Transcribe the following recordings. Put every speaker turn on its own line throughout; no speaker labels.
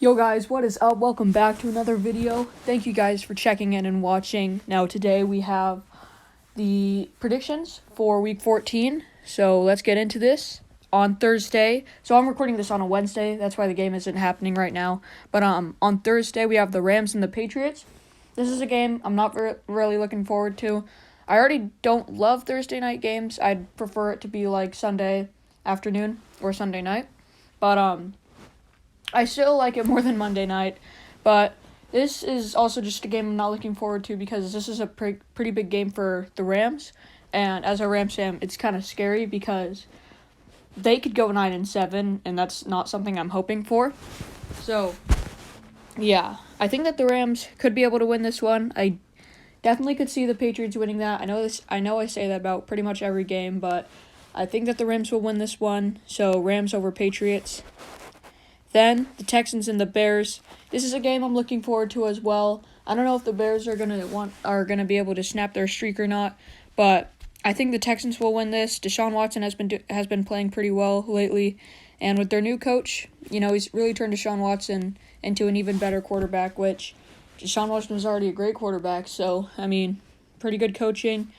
Yo guys, what is up? Welcome back to another video. Thank you guys for checking in and watching. Now today we have the predictions for week 14. So let's get into this. On Thursday, so I'm recording this on a Wednesday, that's why the game isn't happening right now. But on Thursday we have the Rams and the Patriots. This is a game I'm not really looking forward to. I already don't love Thursday night games. I'd prefer it to be like Sunday afternoon or Sunday night. But I still like it more than Monday night, but this is also just a game I'm not looking forward to because this is a pretty big game for the Rams, and as a Rams fan, it's kind of scary because they could go 9-7, and that's not something I'm hoping for. So, yeah, I think that the Rams could be able to win this one. I definitely could see the Patriots winning that. I know I say that about pretty much every game, but I think that the Rams will win this one. So, Rams over Patriots. Then, the Texans and the Bears. This is a game I'm looking forward to as well. I don't know if the Bears are gonna be able to snap their streak or not, but I think the Texans will win this. Deshaun Watson has been playing pretty well lately, and with their new coach, he's really turned Deshaun Watson into an even better quarterback, which Deshaun Watson was already a great quarterback, so, pretty good coaching.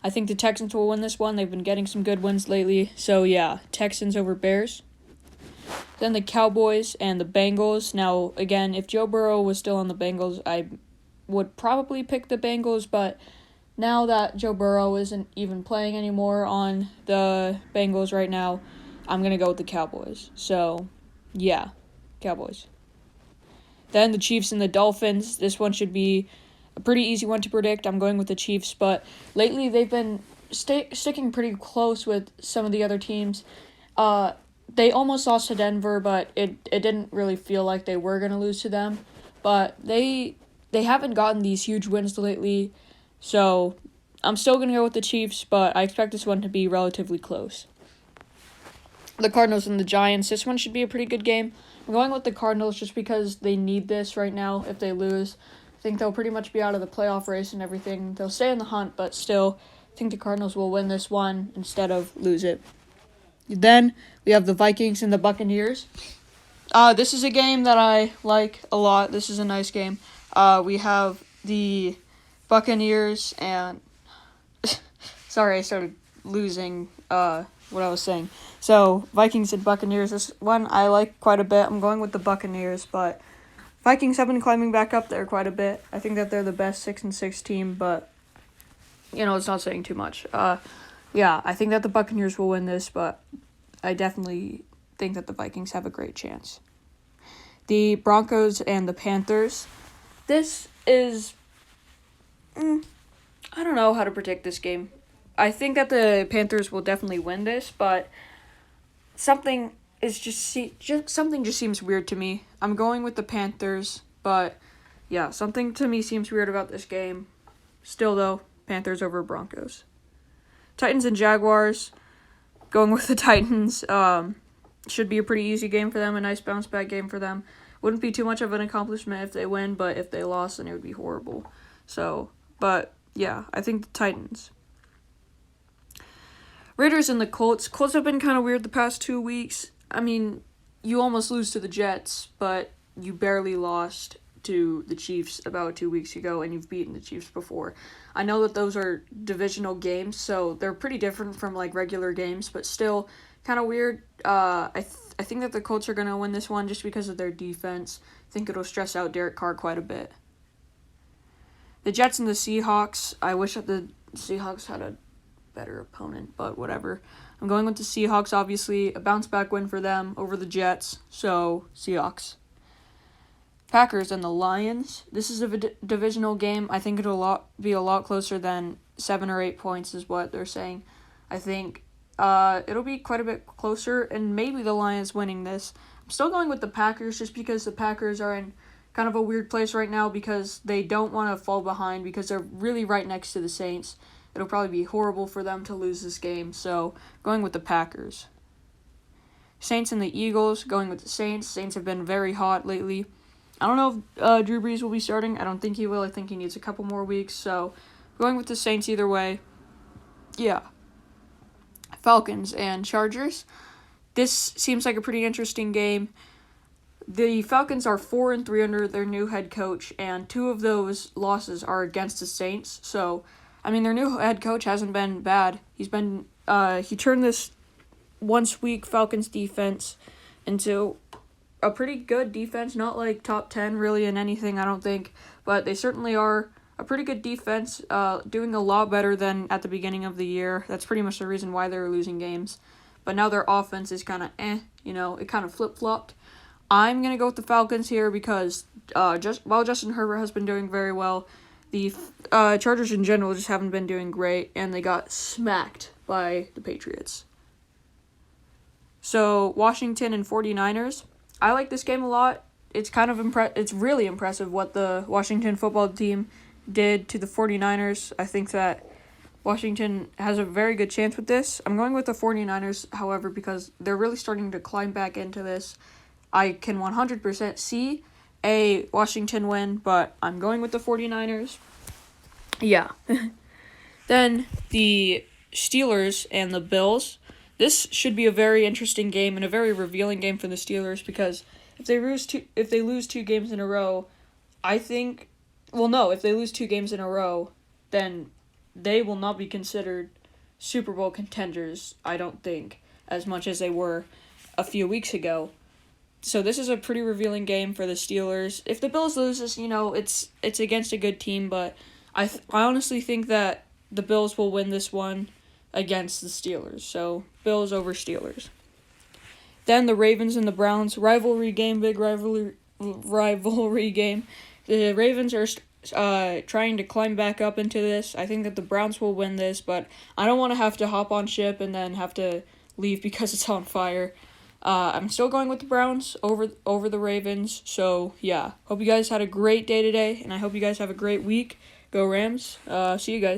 I think the Texans will win this one. They've been getting some good wins lately, so yeah, Texans over Bears. Then the Cowboys and the Bengals. Now, again, if Joe Burrow was still on the Bengals, I would probably pick the Bengals, but now that Joe Burrow isn't even playing anymore on the Bengals right now, I'm going to go with the Cowboys. So, yeah, Cowboys. Then the Chiefs and the Dolphins. This one should be a pretty easy one to predict. I'm going with the Chiefs, but lately they've been sticking pretty close with some of the other teams. They almost lost to Denver, but it didn't really feel like they were going to lose to them. But they haven't gotten these huge wins lately, so I'm still going to go with the Chiefs, but I expect this one to be relatively close. The Cardinals and the Giants. This one should be a pretty good game. I'm going with the Cardinals just because they need this right now if they lose. I think they'll pretty much be out of the playoff race and everything. They'll stay in the hunt, but still, I think the Cardinals will win this one instead of lose it. Then we have the Vikings and the Buccaneers. This is a game that I like a lot. This is a nice game. We have the Buccaneers and... Sorry, I started losing what I was saying. So, Vikings and Buccaneers. This one I like quite a bit. I'm going with the Buccaneers, but Vikings have been climbing back up there quite a bit. I think that they're the best 6-6 team, but, it's not saying too much. Yeah, I think that the Buccaneers will win this, but I definitely think that the Vikings have a great chance. The Broncos and the Panthers. This is... I don't know how to predict this game. I think that the Panthers will definitely win this, but something just seems weird to me. I'm going with the Panthers, but yeah, something to me seems weird about this game. Still, though, Panthers over Broncos. Titans and Jaguars, going with the Titans. Should be a pretty easy game for them, a nice bounce-back game for them. Wouldn't be too much of an accomplishment if they win, but if they lost, then it would be horrible. So, but, yeah, I think the Titans. Raiders and the Colts. Colts have been kind of weird the past 2 weeks. You almost lose to the Jets, but you barely lost to the Chiefs about 2 weeks ago, and you've beaten the Chiefs before. I know that those are divisional games, so they're pretty different from regular games, but still kind of weird. I think that the Colts are going to win this one just because of their defense. I think it'll stress out Derek Carr quite a bit. The Jets and the Seahawks. I wish that the Seahawks had a better opponent, but whatever. I'm going with the Seahawks, obviously. A bounce-back win for them over the Jets, so Seahawks. Packers and the Lions. This is a divisional game. I think it'll be a lot closer than 7 or 8 points is what they're saying. I think it'll be quite a bit closer, and maybe the Lions winning this. I'm still going with the Packers just because the Packers are in kind of a weird place right now because they don't want to fall behind because they're really right next to the Saints. It'll probably be horrible for them to lose this game, so going with the Packers. Saints and the Eagles, going with the Saints. Saints have been very hot lately. I don't know if Drew Brees will be starting. I don't think he will. I think he needs a couple more weeks. So, going with the Saints either way. Yeah. Falcons and Chargers. This seems like a pretty interesting game. The Falcons are 4-3 under their new head coach, and 2 of those losses are against the Saints. So, I mean, their new head coach hasn't been bad. He turned this once weak Falcons defense into a pretty good defense, not like top 10 really in anything, I don't think, but they certainly are a pretty good defense, doing a lot better than at the beginning of the year. That's pretty much the reason why they were losing games. But now their offense is kind of it kind of flip-flopped. I'm going to go with the Falcons here because while Justin Herbert has been doing very well, the Chargers in general just haven't been doing great, and they got smacked by the Patriots. So, Washington and 49ers. I like this game a lot. It's kind of it's really impressive what the Washington football team did to the 49ers. I think that Washington has a very good chance with this. I'm going with the 49ers, however, because they're really starting to climb back into this. I can 100% see a Washington win, but I'm going with the 49ers. Yeah. Then the Steelers and the Bills. This should be a very interesting game and a very revealing game for the Steelers because if they lose 2 games in a row, if they lose 2 games in a row, then they will not be considered Super Bowl contenders, I don't think, as much as they were a few weeks ago. So this is a pretty revealing game for the Steelers. If the Bills lose this, it's against a good team, but I honestly think that the Bills will win this one against the Steelers. So Bills over Steelers. Then the Ravens and the Browns, big rivalry game. The Ravens are trying to climb back up into this. I think that the Browns will win this, but I don't want to have to hop on ship and then have to leave because it's on fire. I'm still going with the Browns over the Ravens. So, yeah. Hope you guys had a great day today, and I hope you guys have a great week. Go Rams. See you guys.